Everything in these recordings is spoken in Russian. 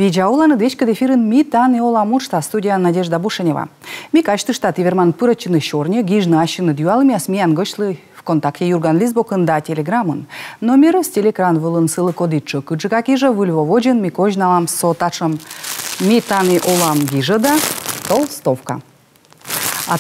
Виджауланы дечка дефирын ми тан и оламуршта студия Надежда Бушенева. Ми качты штат Иверман пырачыны шорне, гижны ашыны дюалыми асмиян гышлы в контакте Юрган Лизбокын да телеграммын. Номеры с телекран вылын сылы кодичы кыджыка кижа выльвоводжен ми кожналам сотачым ми тан и олам гижада толстовка. А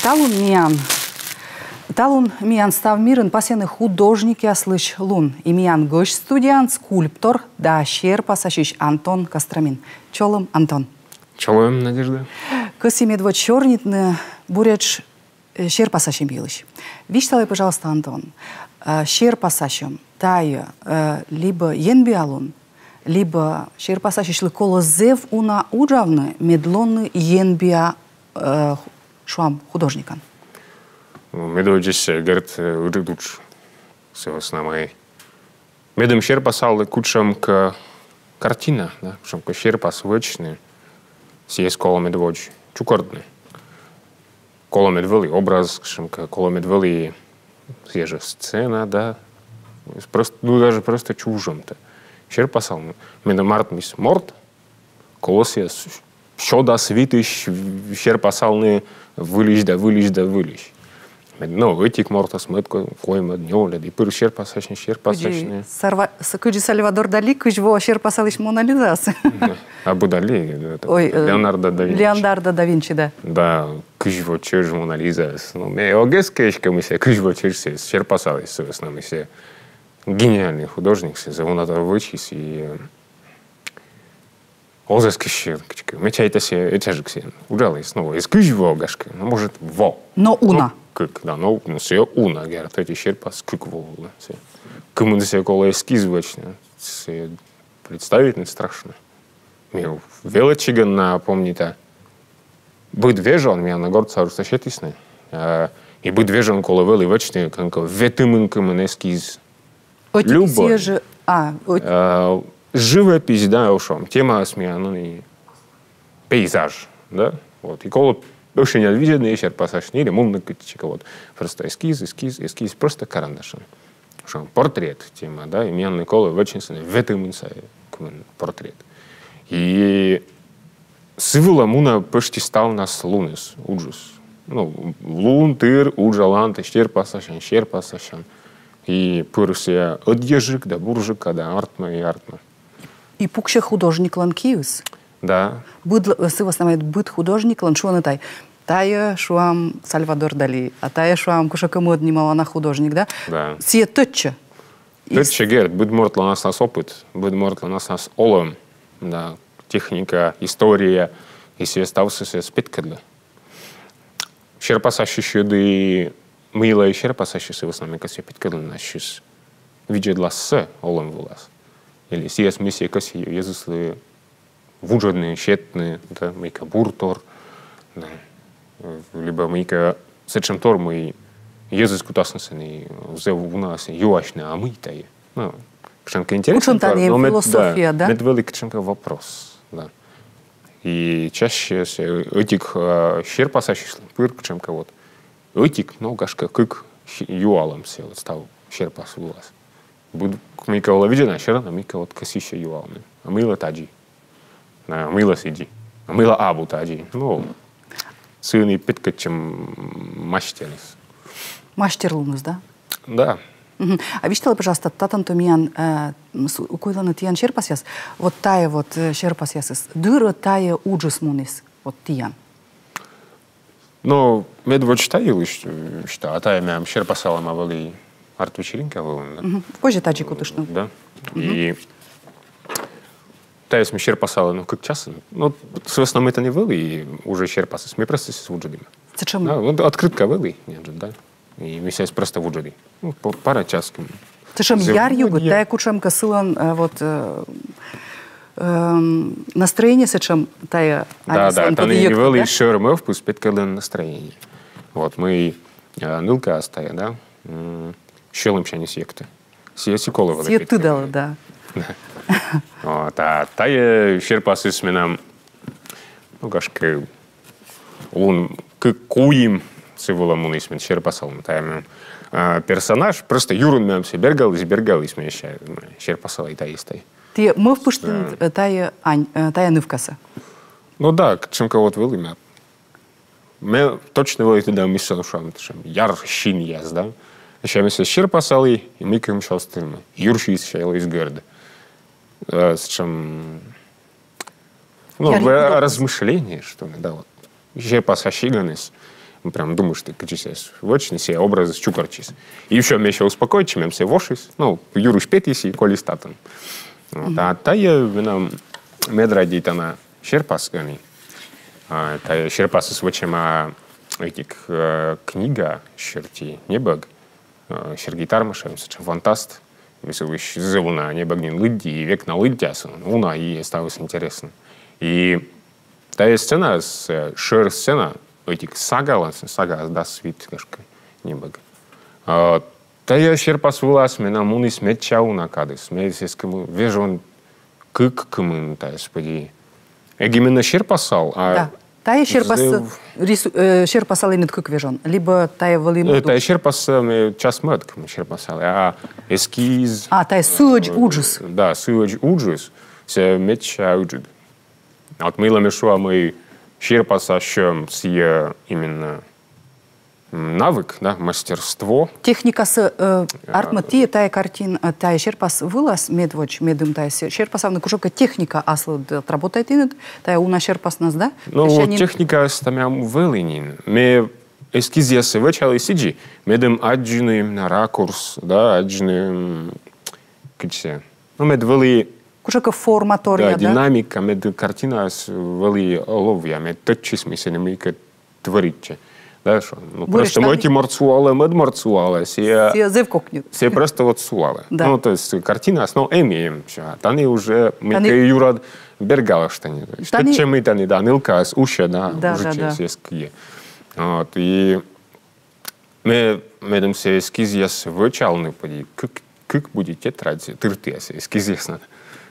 Талун миян став мирын пасены художник яслыш лун. И миян гош студиян скульптор да шер пасашиш Антон Костромин. Чолым, Антон. Чолым, Надежда. Кыси медвод чернитны буреч шер пасашим билыш. Вишталай, пожалуйста, Антон. Шер пасашим тая либо енбиалун, либо шер пасашишлы колозев уна уджавны медлонны енбия шуам художникан. Медовичес герт удуч все основные. Медом шерпасал кучам к картина, да, кучам к шерпас вычный. Сиес коло медводж чукордный. Коло медвели образ, кучам к коло медвели съежа сцена, да. Просто, ну даже просто чужом-то. Шерпасал. Медом март мис морт. Коло сиес що да світиш шерпасал не вылиш да вылиш. Ну, этик мортас метко койма днёля, и пыр шерпасачный. Кыджи Сальвадор Дали, кыжво шерпасалыш Мона Лизас. Абу Дали. Ой, Леонардо да Винчи. Леонардо да Винчи, да. Да, кыжво чеж Мона Лизас. Ну, me огескешка мы се кыжво чеж се шерпасалыш с нами се гениальный художник се завонато вычис и озескешер, мечайта се этажик се ужалый снова из кыжво гашка, ну может во. Но уна. Как, да, ну, все уна, говорят, эти шерпас, как волны. Кому-то себе коло эскиз вечно, представить не страшно. Мне величиган напомнит, быть вежан, меня на горца русташетисный, и быть вежан коло вели вечно, как ветымынкам эскиз. Любой. Живопись, да, ушом. Тема смеяна, пейзаж, да, вот, и коло очень невиденный шерпасаш, или мумный кытчик, вот. Просто эскиз, просто карандашом. Что портрет тема, да, и меня Никола очень ветымынса портрет. И сывула муна почти стал нас лунес, уджус. Ну, лун, тыр, уджалант, шерпасашан. И пырсия одежик, да буржика, да артма и артма. И пукше художник ланкиус. Да. Сывас намает быт художник ланшуаны тай. Тая шуам Сальвадор Дали, а тая шуам кушакаму отнимала на художник, да? Да. Сие тотча. Тотча герд, будет мортла нас опыт, будет мортла нас олом, да, техника, история, и все стався се спиткадля. Шерпасаши щуды мила и шерпасаши се в основном каси питкадля нашис виджедла с олом вулас. Или сие смысле каси езусли вуджадные, щетные, да, мейка буртор, да. Либо мейка сечем тор мы езус кутасны взяв у нас юашне, а мы тае. Ну, кшенка интересно. Учен не философия, да? Это велик кшенка вопрос, да. И чаще этик шерпасаши пыр кшенка вот. Этик, ну, кашка как юалом се вот стал шерпас у вас. Буду мейка уловидена, шерана мейка вот касище юалны. А мила таджи. А мила сиди. А мила абу таджи. Ну, сыны питка, чем мастерис. Мастер лунус, да? Да. А виштала, пожалуйста, татан томиян укойланы тиян шерпасяс, вот тая вот шерпасясис, дыра тая уджус мунис, вот тиян. Ну, медвод читаю, что, а тая мям шерпасала мавали арт-вечеринка вылunda. Позже таджи кутышну. Да. И тая сме шерпасала, ну, как часом. Ну, с основном это не вели, и уже шерпасы. Мы просто с вуджадами. Зачем? Да, вот открытка вели, да. И мы сейчас просто вуджады. Ну, пара часком. Зачем яр юга, тая кучам косылан вот настроение сечем тая. Да, там не вели шермов, пусть питкален настроение. Вот мы нылка остая, да. Щелым ще не секты. Сиеси колы вели. Сиеты дала, да. Вот, а тая шерпасы с менам, ну, кашка, он куим сивула мунисмен шерпасалом, тая персонаж, просто юрун мям се бергал, избергал, и смея шерпасала и та истай. Те мы впуштен тая нывкаса. Ну да, чем кого-то вылымя. Ми точно вели туди місце, що яр щін єз, да? Ще ми се щир пасали, і ми ким що стильми. Юрші ще єли із герди. С чем... Ну, размышление, что ли, да, вот. Еще пасащиганес. Мы прям думаем, что ты качись вочни, все образы чукарчись. И еще мы еще успокоить, чем все вошись. Ну, Юруш петись и коли статан. А та я, медра дейтана щерпаскани. Та щерпасы с вочема этих книга щерти небаг. Сергей Тармашев, фантаст. Веселыш зелена небагнин лыдди, и век на лыддясу. Уна и сталось интересно. И та сцена, шер-сцена, этих сага да свит, кашка, небаг. Та я щерпас вылаз, мена мунис метчау на кадыс. Мейсескому вежон кык кымын, та господи. Эгименно щерпасал, а... Да. Тая щерпасал именно как вежон, либо тая валимуду. Тая щерпас час мед, кому щерпасал, а эскиз... Тая сюэдж уджус. Да, сюэдж уджус, се метча уджуд. Вот мы ламешуа мы щерпасащем с именно навык, да, мастерство. Техника с артмати, тая картин, тая щерпас вылаз, медвоч, медым тая щерпасав, на кушока техника асло отработает инет, тая уна щерпас нас, да? Ну, вот техника с тамям вылынин. Мы эскизия се вычал и сиджи, медым аджины на ракурс, да, аджины, киче. Ну, мед вели... Кушока форматория, да? Динамика, мед картина с вели оловья, мед тъчис ми се немейка творитче. Да, що? Ну, просто ми ті морцували, мед морцували. Сі зевкокню. Сі просто от сували. Да. Ну, то есть картина основ емієм. Тани вже ми юрад бергала штані. Ще ми тани, да, нилка з уша, да, уже сєск є. От, і ми медом се ескізіяс вичални поді. Кик буде тетрадь, тиртияс, ескізіяс надо.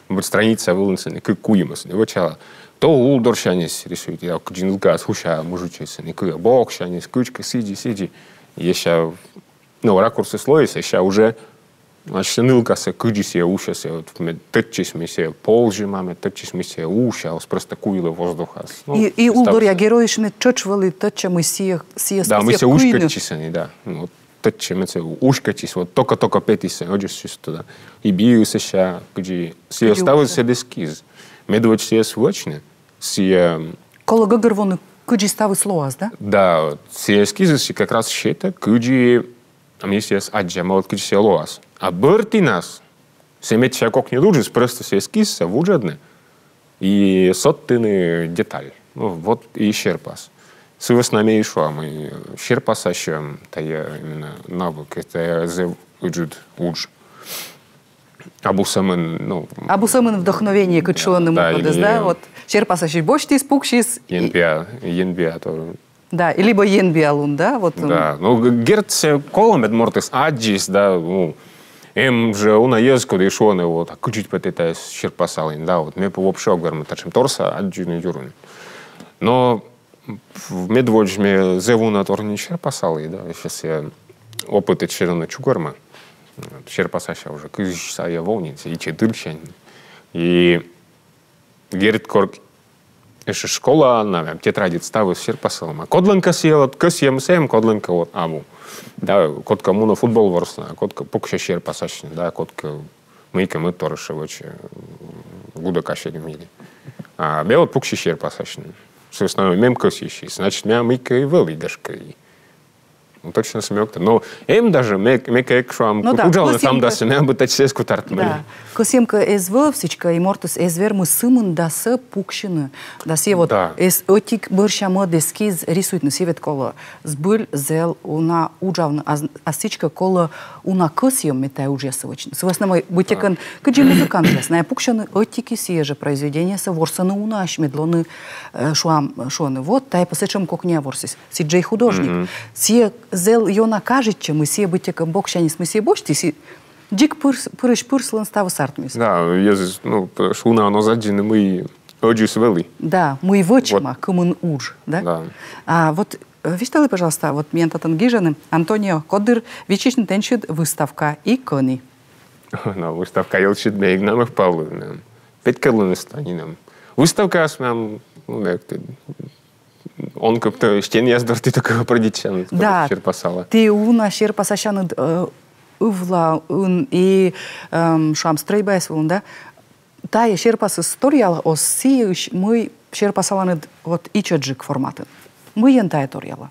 Будь страниця вилинсені, кик куємось, не вичала. То улдоршанис рисует, я куджинилка схуша мужучися, никакая бокшанис, кучка, сиди. Еще, ну, ракурсы слоится, еще уже, значит, нилка се куджися, ушася, вот мы тъчись ми се полжи маме, тъчись ми се уша, просто куила воздуха. Ну, и улдоря героиш ме чъчвали, тъча мы сия да, мы се ушкачисани, да. Ну, тъча мы се ушкачис, вот тока пети се, оджиш чисто, да. И бию се ша, куджи, си оставил се дескиз. Медович се свъчне. Кола гъгървоно къджи става слоаз, да? Да, си ескиза си как раз шета, къджи, ами си аджа, малът къджи си лоаз. А бърти нас, се мет ша кок не дужис, просто си ескиз са вуджадне. И соттыны деталь. Ну, вот и щерпас. Сывас нами и шо, мы щерпаса щем, тая именно навык, это зе уджуд удж. Абу самын, ну... Абу самын вдохновение кычуанным уходес, да? Вот щерпаса щи бочтис, пукшис... Енбия тоже. Да, либо енбиалун, да? Вот. Да, ну, герце коломет мортес аджис, да, ну... же уна езко и шоне, вот, а кучить патета щерпасалин, да, вот, мне по вообще обгармы, тачем торса, аджины юрун. Но в медводж мне зевуна торни щерпасалы, да, сейчас я опыты черно чугарма. Щерпасаща уже кызса я волница и четырчань. И герит корк еще школа, на тетради ставил щерпасалом. А кодленка села, късьем сем, кодленка вот аму. Да, котка му на футбол ворсна, котка пукша щерпасаща, да, котка мийка мы торыша воче гуда кашели мили. А бе вот пукша щерпасаща. С основной мем късищи, значит, мя мийка и вели дашка. Ну, точно смекта. Но им даже мека екшуам куджална там да се не бы тачсеску тартмели. Да. Косемка эзвъвсичка и мортус эзверму сымын да са пукшины. Да се вот эс отик бършама дескиз рисует на севет кола. Сбыл зел уна уджавна асичка кола уна късием метай ужасовочно. С основной бутекан кыджи музыкант ясная пукшины отики сие произведения са ворсаны уна медлоны шуаны. Вот тай посечем кокня ворсис. Сиджей художник. Сие зел йона кажече, мы сие бутекам бокшанис, мы сие бочти, си дик пырыш пырслан става сартмис. Да, езис, ну, шуна оно заджины мы оджис вели. Да, мы вочма, кымын уж, да? Да. А вот, виштали, пожалуйста, вот ментатан гижаны, Антонио Кодыр, вечечный тенчит выставка иконы. Выставка елчит мейгнамых павловым. Петкалыны станиным. Выставка асмям, он как-то штен яздор ты такого продичан. Да, ты уна шерпасашан ывла и шам стройбайс да? Та шерпас историал оси мы шерпасаланы вот ичаджик форматы. Мы ентая торяла.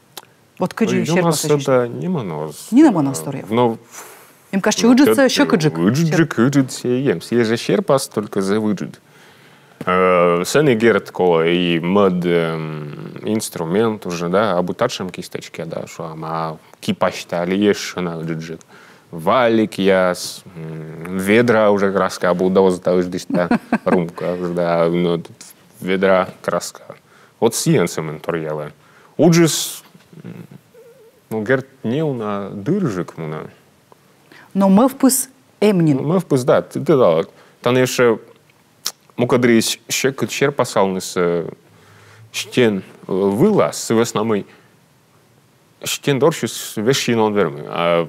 Вот кыджи шерпас. У нас это не монос. Не на моностория. Но им кажется, уджится еще кыджик. Уджик, ем. Съезжа шерпас только за выджит. Сен герт кола и мод инструмент уже, да, обутачем кисточки, да, что а кипашта лиеш на джиджит. Валик яс, ведра уже краска обудалась, да, здесь да, румка, да, ну, ведра краска. Вот сиенсом инториала. Уджис, ну, герт не на дыржик, муна. Но мы впус эмнин. Мы впус, да, ты да, там еще мукадрис щер пасалныс штен вылаз, с веснамой штен дорщус вещин он вермы.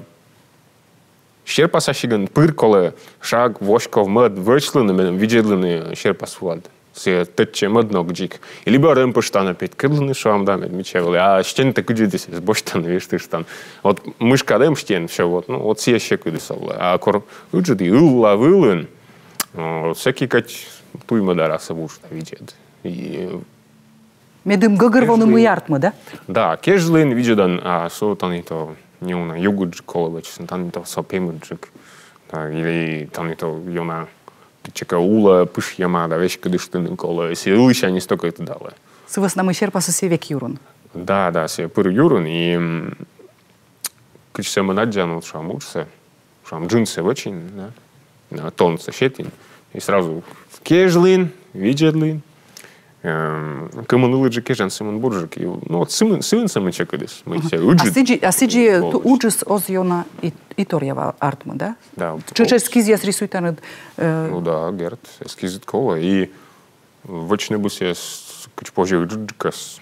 Щерпасашиган пырколе шаг вошков мед вырчлены виджедлины щерпасвад. Се тетче медног джик. И либо ремпуштана пять кыдланы шам да мечевали, а штен так уджидись с боштан веш ты штан. Вот мышка дем штен все вот, ну вот се щекудисал. А кор уджиди улла вылын. Всякий кать туйма дараса вушта видит. Медым гагырвоны мы яртмы, да? Да, кежлин виджедан, а сотани то не уна югуджик коловач, там то сопемуджик, или там то юна чека ула пыш ямада вещь кадыштын коло, если лыща не столько это дало. С вас нам исчерпался севек юрун. Да, се пыр юрун и кычсе манаджан шам учse, шам джинсы очень, да, тонце щетин и сразу кежлин, виджедлин. Кымынулы же кежан сымын буржик. Ну вот сымын сымын чекадис. А сиджи уджис оз йона и торьева артмы, да? Да. Чуть эскиз я рисует. Ну да, герт эскизит кола. И вочный бус я кучпожи уджикас.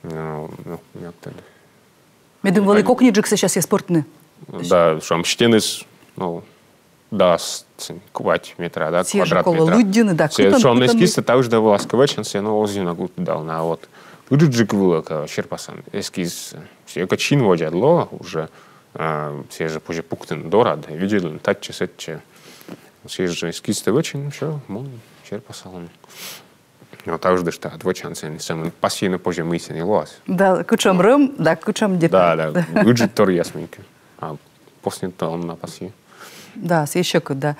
Ну, як тогда. Медым воли кокниджик сейчас я спортны. Да, шам штенис, ну, да, квать метра, да, квадрат метра. Луддины, да. Шам эскиза так уж давал сквачен, се но озина гуд дал на вот. Уджик вылака щерпасан. Эскиз се качин водядло уже. Се же позже пуктен дорад, видели татче сетче. Се же эскиз-то очень, все, мон щерпасан. Вот так уж что отвочан сен, сам пассивно позже мысли не лоас. Да, кучам рым, да, кучам деталь. Да. Уджик тор ясменько. А после того он на пассив. Да, еще да.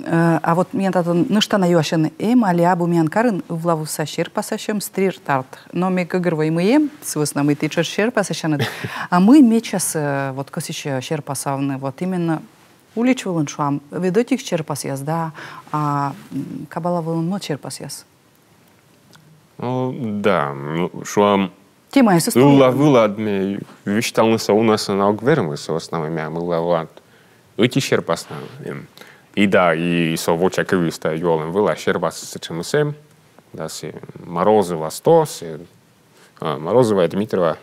А вот меня тато нышта на юашен али абу мян карын влаву сашер пасашем стрир тарт. Но мы кагырвай мы ем, свысна мы ты шер пасашен. А мы мечас вот косище шер пасавны вот именно уличвалын шуам. Ведотик шер пасяс, да, а кабалавылын но шер пасяс. Ну да, шуам. Тема есть. Ула адме вещталныса у нас на огвермы в основном мям улават. Эти щерпасна. И да, и со воча кывиста юолем выла щерпас с чем сем. Да, се Морозова 100, се Морозова Дмитрова,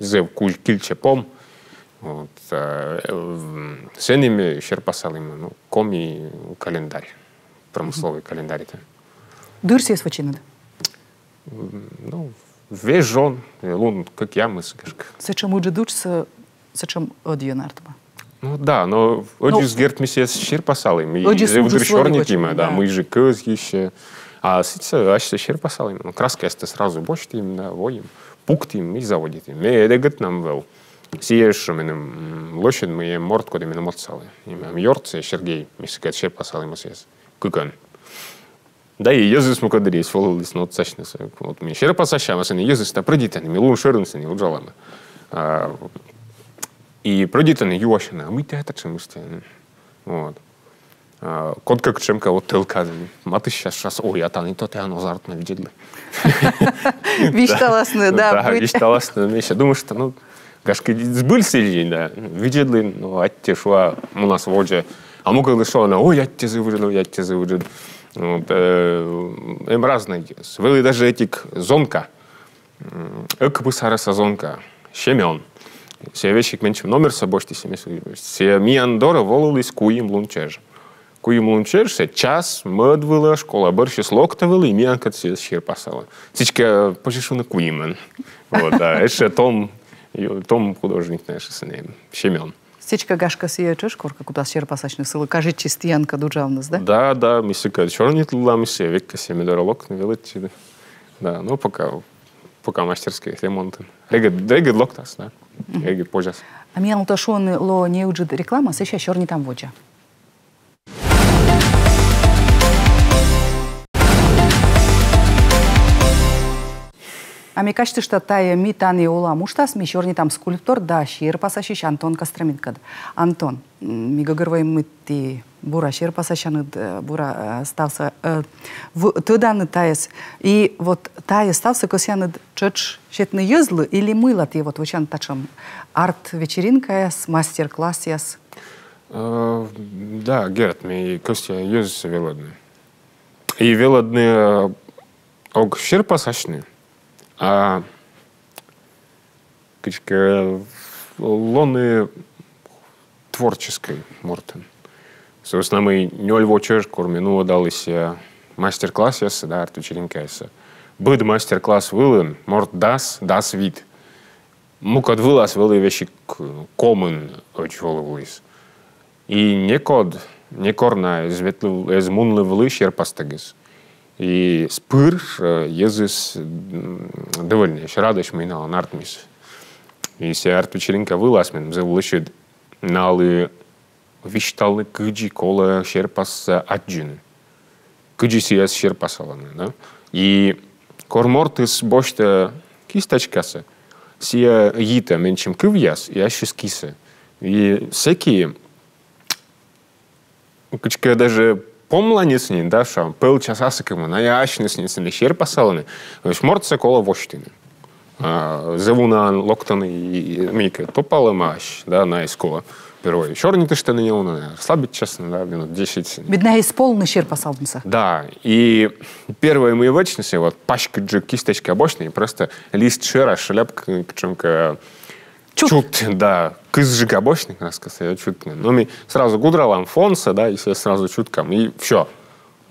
зев кильчепом. Вот, с ними щерпасалим, ну, коми календарь, промысловый календарь. Дырси с вочинад. Ну, весь жон, лун, как я мыслишь. Сечем уже дучся, сечем одиенартма. Ну да, но одис герт миссия щерпасал им. Одис уже шорникима, да, мы же көз еще. А сица аж щерпасал им. Краска есть сразу бочт им, да, воим, пукт им и заводит им. Эдегет нам вел. Сиешь менем лошадь мы ем морд, куда менем отсалы. Имем Йорце Сергей, мисикат щерпасал им осес. Кукан. Да и езус му кадрис, вололис на отсачнес. Вот мне щерпасащам, а сен езус на продитан, милун шернсен, уджаламе. И продитаны юашина, а мы это чем устроены. Вот. Код как чемка вот телказами. Маты сейчас, ой, а там не то ты оно азартно видели. Вишталасны, да. Да, вишталасны. Я думаю, что, ну, гашки сбылся или да. Видели, ну, атте шуа у нас в воде. А мы когда шо она, ой, атте завыжил, атте завыжил. Вот, им разные. Были даже этик зонка. Экбысараса зонка. Щемён. Се вещик менчим номер собой, се ми андора волились куим лунчеж. Куим лунчеж, се час, мъдвила, школа бърши с локтавила и миянкът се шир пасала. Всички почешу на куимен. Вот, да, еше том художник наше се не Шемен. Всичка гашка си чешкорка, куда шир пасачни сила, каже чистиянка дуджавност, да? Да, да, ми се каже, черните лами се, века се ми дора лок, не величи. Да, ну пока мастерски ремонтен. Регът локтас, да. Регът пожас. А ми алташон ло не уджит реклама, се ще черни там воджа. А ми кажете, что тая ми тани ола муштас, ми черни там скульптор, да, шир пасашиш Антон Костроминкад. Антон, ми гагървай ми ти бура шир пасашанът, бура ставса, тъдан таяс. И вот тая ставса косянът чъч шетны езлы или мыла ти вот вычан тачам арт вечеринка яс, мастер-класс яс? Да, Герат, ми костя езы велодны. И велодны ог шир пасашны. А лоны творческой мортен. Собственно, мы не львочеш, кроме ну дались мастер-класс яса, да, арт-вечеринка яса. Быд мастер-класс вылын, морт дас вид. Мукад вылаз вылы вещи комен очволывались. И некорна из мунлы вылы щерпастагис. И спыр езыс довольно, еще радость мы на артмис. И се арт-вечеринка вылаз мен, завлышит налы вишталы кыджи кола щерпас аджины. Кыджи сияс щерпасаланы, да? И кормортыс бошта кисточкаса, сия ита менчим кывьяс, и ащис киса. И всякие, кычка даже помланец не, да, что полчаса сыкому, на ящне снесли щерпасаланы, то есть мордца кола воштины. Завуна локтаны и мика топала маш, да, на искола. Первое. Черный-то что на него, слабить честно, да, минут 10. Бедная исполнена щерпасалница. Да, и первое мои вечности, вот пачка джик кисточка обочная, просто лист шера, шляпка, причем-ка чут, да, кызжик обочный, как сказать, чутно. Но мы сразу гудралам фонса, да, и сразу чуткам, и все,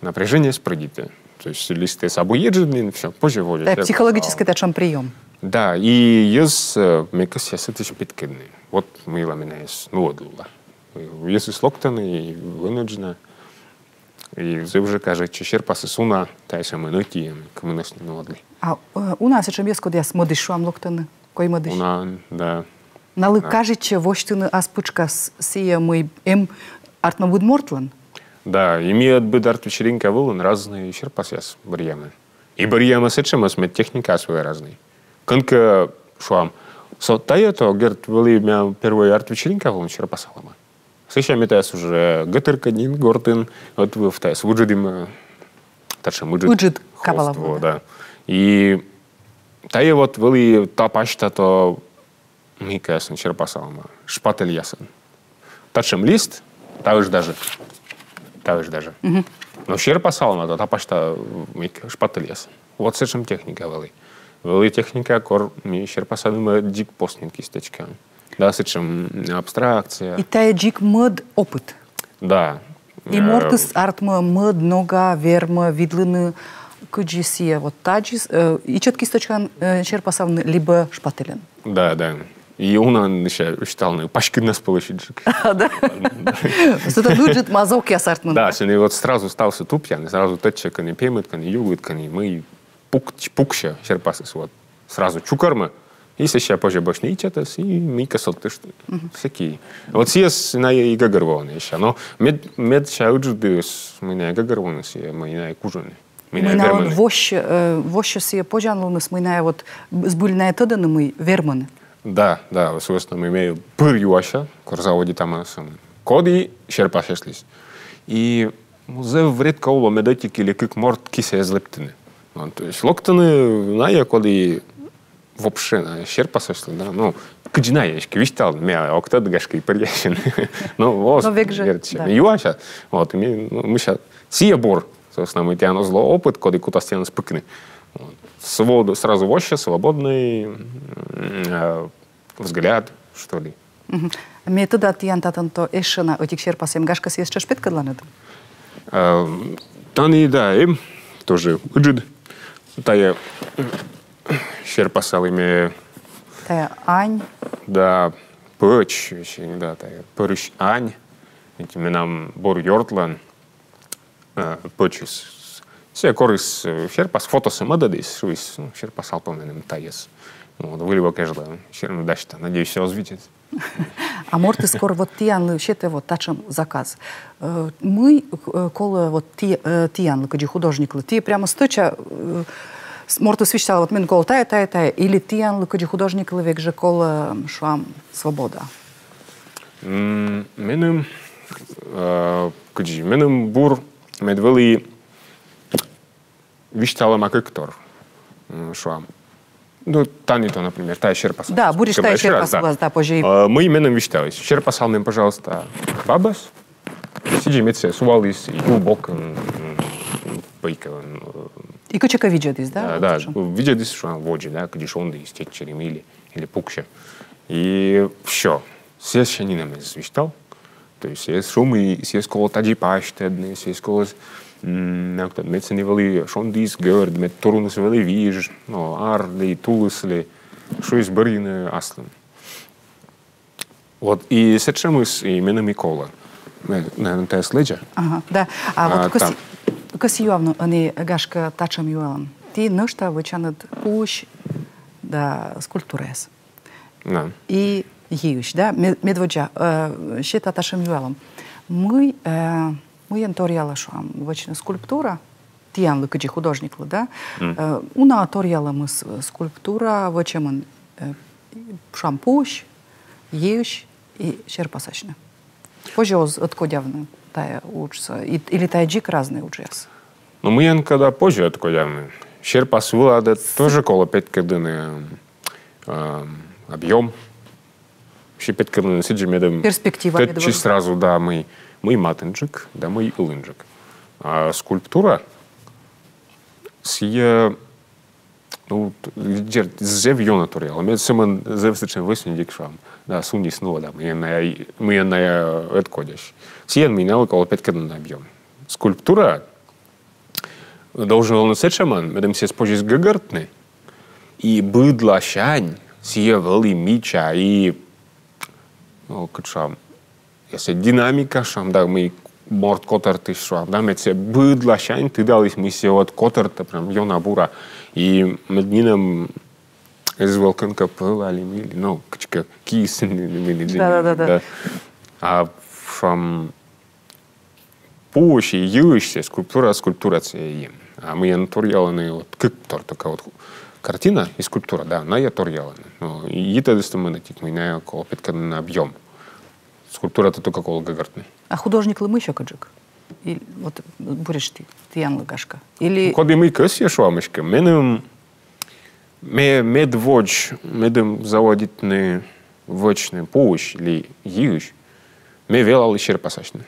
напряжение спрыгите. То есть листы собуеджены, все, позже вводят. Да, психологический тачам прием. Да, и есть, мне кажется, это шпиткины. Вот мы ламинаем, ну вот, если слоктаны и вынуждены, и уже кажется, че щерпасы суна, та есть мы нойти, к мы нас не водли. А у нас еще без куда смодишуам локтаны, кой модиш? У нас, да. Налык кажется, воштыны аспучка сия мы артно буд мортлан? Да, имеет бы арт-вечеринка вылын разные щерпасы барьямы. И барьямы с этим техника своя разные. Конка шуам. Со тайото герт вели меня первая арт-вечеринка вылын щерпасалама. Сейчас метаясь уже гатырканин, гортын, вот в тайс выжидим, тачем выжид кабалово, да. И тая вот вели та пачта то мика ясен щерпасалама, шпатель ясен. Тачем лист, тавыш даже. Но щерпасалама то та пачта мика шпатель ясен. Вот с этим техника вели. Вели техника, кор ми щерпасалама дик постнин кистечка. Да, с этим абстракция. И тая джик мод опыт. Да. И мортыс артма мод нога верма видлыны куджисия вот таджис и четки сточкан черпасавны либо шпателен. Да, да. И он еще считал, пачки нас получить. Да. Что-то дуджит мазок я сартман. Да, сегодня вот сразу стался тупьян, сразу тетча, кани пеймет, кани югут, кани мы пукща черпасыс вот сразу чукарма. И сейчас позже больше не ичатас, и мика солтыш, всякие. Вот сейчас на и гагарвоны еще, но мед чаудждыс, мы на гагарвоны се, мы на кужаны. Мы на воще се пожанлуныс, мы на вот сбульная таданы мы верманы. Да, да, собственно, мы имеем пыр юаша, корзаводи там коди щерпасеслись. И музей вредка уло медотики или как морд кисе злептины. То есть локтаны на коди вообще щерпасесли, да, ну, кыджинаешки, вистал, мя октад гашки приятен. Ну, вот, юаша, вот, мы сейчас сиебор, собственно, мы тяну зло опыт, коди куда стены спыкны. Сразу вообще, свободный взгляд, что ли. Метода тиантатанто эшена отик шерпасем гашка си еще шпетка дланет. Тани, да, им тоже уджид. Тая шерпасал ими... Тая ань. Да, пöч, да, тая пörш ань. Этим нам бор йортлан пöчис. Все корис шерпас фотосы мададис, шуис шерпасал поменем таес. Вот, вылево каждого. Шерну дашта. Надеюсь, все развитие. А может и скоро вот тиан щете вот тачем заказ. Мы коли вот тиан каджи художник ти прямо сточа может освещала вот мен кол тая или тиан каджи художник век же кола швам свобода. Менем каджи менем бур медвели виштала макектор швам. Ну, Танито, например, та шерпасал. Да, будешь та шерпасал, да, позже. Мы именем виштались. Шерпасал мне, пожалуйста, бабас. Сиди меце, сувалис, и глубок, пейка. И кочека виджадис, да? Да, виджадис, что он воджи, да, где он да, истечерим или пукше. И все. Все не нам виштал. То есть, есть шумы, есть коло таджи паштедны, есть коло... Met zijn wel schon dies gehoord, met torens wel vies, no aarde, tulesle, что из барины аслен. Вот и сейчас мы с именно Микола, на те следя. Ага, да. А вот кос юавно они гашка тачам юалам. Ти ношта вычанат пуш да скульптурес. Да. И юш, да, медводжа, щета тачам юалам. Мы янториала шуам вочна скульптура, тиян лыкаджи художник, да? Уна ториала мы скульптура вочеман шампуш, еуш и шерпасачна. Позже откодявны тая учится, или тая джик разные учатся. Ну мы ян когда позже откодявны. Шерпас вылада тоже коло 5 кадыны объем. Ще 5 кадыны сиджи медом. Перспектива. Тетчи сразу, да, мы матенджик, да, мы илынджик. А скульптура сия, ну, зев йонаториал. Мы семен зев сечен весендик шам. Да, суни снова, да, мы на откодящ. Сия менял около 5 кадын объем. Скульптура должен был сечеман, медем се спожис гагартны. И быдла шань, сия вели мича и, ну, качам, если динамика шам, да, мы морд котарты шам, да, мы се быдла шань, ты дали мы се от котарта, прям йона бура, и med нинам извелкан капел, али мили, ну, качка кисен, мили, да. А шам пуще, юще, скульптура це. А мы янториаланы, вот, как такая вот картина и скульптура, да, она янториаланы. Ну, и это достаточно, мы на около 5 кадын объем. Скульптура это только коло гагартны. А художник лымыша каджик? Или вот будешь ты ян лыгашка? Или... Коли мы къси шуамышка, менем медводж, медем заводитны вочны пуш или юж, ме велали шерпасачны.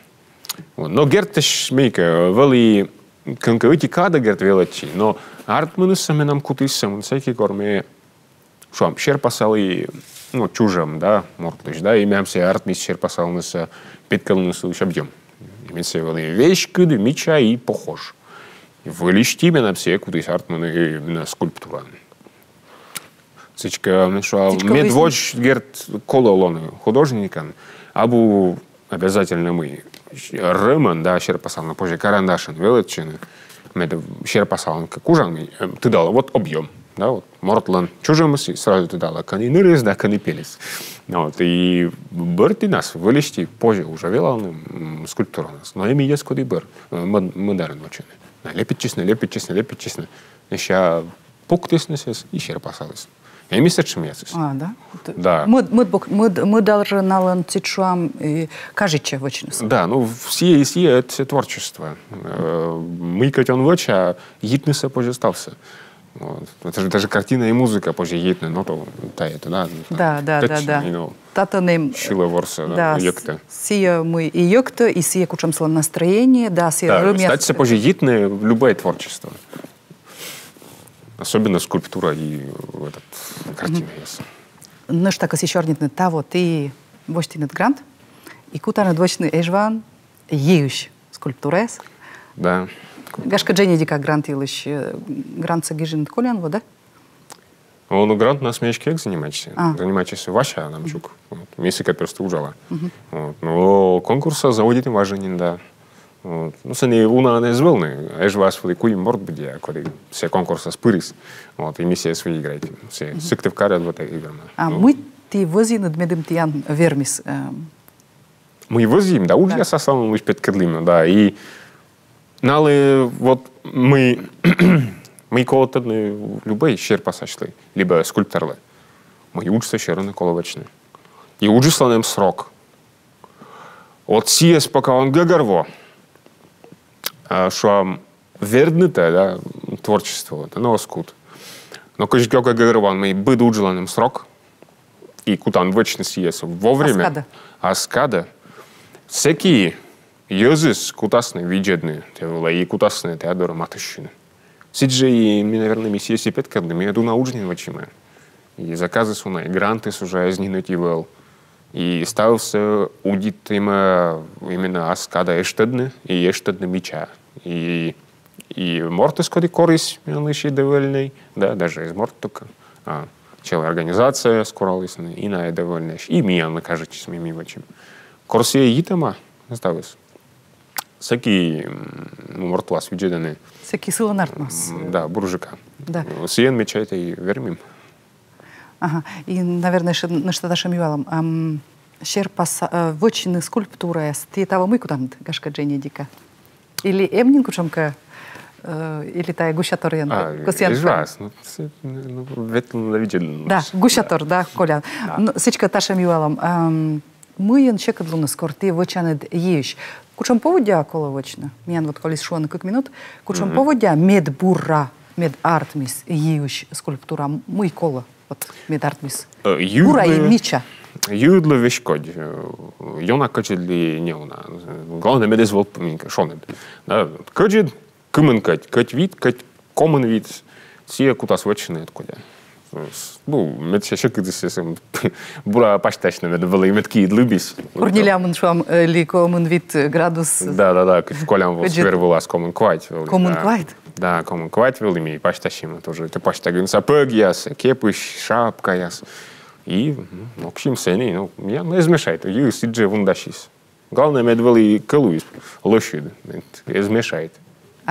Но гертеш мейка, вели конкурити када герт велачи, но артмынысы менам кутысам, всякий корме шуам шерпасали, ну, чужам, да, мортлыш, да, имям се артмис шерпасалнысы, петкалнысы уж объем. Имям се вели вещь, куды, меча и похож. Вылишти менам се кудыс артмыны на скульптура. Цичка, шуал, медводж герт кололоны художникан, абу обязательно мы Реман, да, шерпасална, позже карандашин, величины, медов шерпасална, как ужан, ты дала, вот объем. Да, вот, мортлан, чужим сразу ты дала, кани нырез, да, кани пелес. Вот, и бер ты нас вылечти позже уже велал скульптура нас. Но ими есть куда бер, модерн очень. Лепит честно. Еще пуктеснес и шерпасалес. Я месяц чем я. А, да? Да. Мы даже налан цичуам кажется очень. Да, ну все это творчество. Мы как он воча, гитнеса позже стался. Вот. Это же даже картина и музыка позже едет, но то это, да. Да. Тата нем. Шила ворса, да, ёкта. Сия мы и ёкта, и сия кучам слон настроение, да, сия рымя. Да, кстати, позже едет любое творчество. Особенно скульптура и картина есть. нășta că сещорнит на таво ты востинет грант, и кутанет вочны эжван еюш скульптурес. Да. Гашка Дженни дика грант илыш грант сагижинет колян вода? Он грант на смешке занимается. Занимается Вася Намчук. Месяка просто ужала. Но конкурса заводит им важен, да. Ну, се не уна не звълне. Ежва свои кои морд бъде, ако се конкурса спирис. И ми се свои играйте. Се съкте вкарат в тази игра. Мы ти възи над медем тиян вермис. Мы возим, да, уже я сам лишь петкадлим, да. И нали вот мы колото любой щерпа сошли, либо скульпторлы. Мы учимся щерны коловачны. И учимся нам срок. От сиес пока он гагарво. Что вердните, да, творчество, это на оскут. Но когда гагарван мы бъде ужиланным срок, и кутан вечный сиес вовремя. Аскада. Всеки языс кутасны виджедны, и кутасны Теодора Матышщины. Сиджи и, наверное, миссия сипеткадны, я думаю, научный вачиме. И заказы суна, и гранты сужа изнинуть его. И ставился удит именно аскада эштедны, и эштедны меча. И мортес коди корис, он еще довольный, да, даже из морт только. Чела организация скоро лысны, и на довольный, и меня, мы кажется, с мими вачим. Корсия итама, ставился. Всеки мортвас виджеданы. Всеки сила нартмас. Да, буржика. Да. Сиен мечайте и вермим. Ага. И, наверное, на что нашим юалом. Щерпас вочины скульптура, ты того мы куда гашка Дженни дика? Или эмнин кучамка? Или та гущаторен? Извас. Ну, ветлно виджеданы. Да, гущатор, да, Коля. Сычка нашим юалом. Мы чекадлуна скоро ты вочанед ешь. Кучам поводя коловочно. Мян вот колись шо на как минут. Кучам поводя медбурра, медартмис ешь скульптура. Мы кола вот медартмис. Бура и мича. Юдло вешкод. Йона качели не она. Главное медез вот поминка шонед. Да, качет куменкать, кать вид, кать комен вид. Все кутас вочны откуда. Ну, мед ще кидися була паштечна, мед були метки любіс. Урнілямын шуам ли комен вид градус. Да, колям вот сфер вылаз комен квайт. Комен квайт? Да, комен квайт вели ми паштечим тоже. Ты паштагин сапог яс, кепыш, шапка яс. И, ну, к чим сени, ну, я не змешайте, ю сидже вундашис. Главное мед вели калуис, лошадь, змешайте.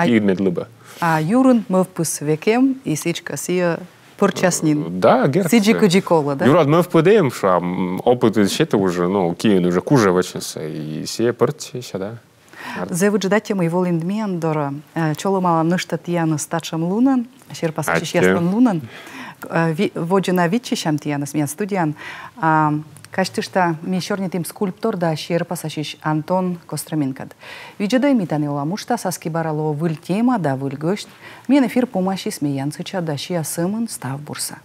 И мед лыба. А юрун мовпус векем и сичка сия Порчаснин. Да, герц. Сиджи Куджикола, да? Юрад, мы впадаем, что опыт это уже, ну, Киев уже куже вачнется, и все порти да. За выжидать мы его линдмиан дора. Чоло мало нышта тияна стачам лунан, щерпас чищестан лунан. Воджина витчищам тияна смен студиян. Кажется, что ми чернитым скульптор да щерпас Антон Костроминкад. Виджедай митане оламушта саски барало выль тема да выль гость. Мен эфир помощи смеянцыча да щия сымын став бурса.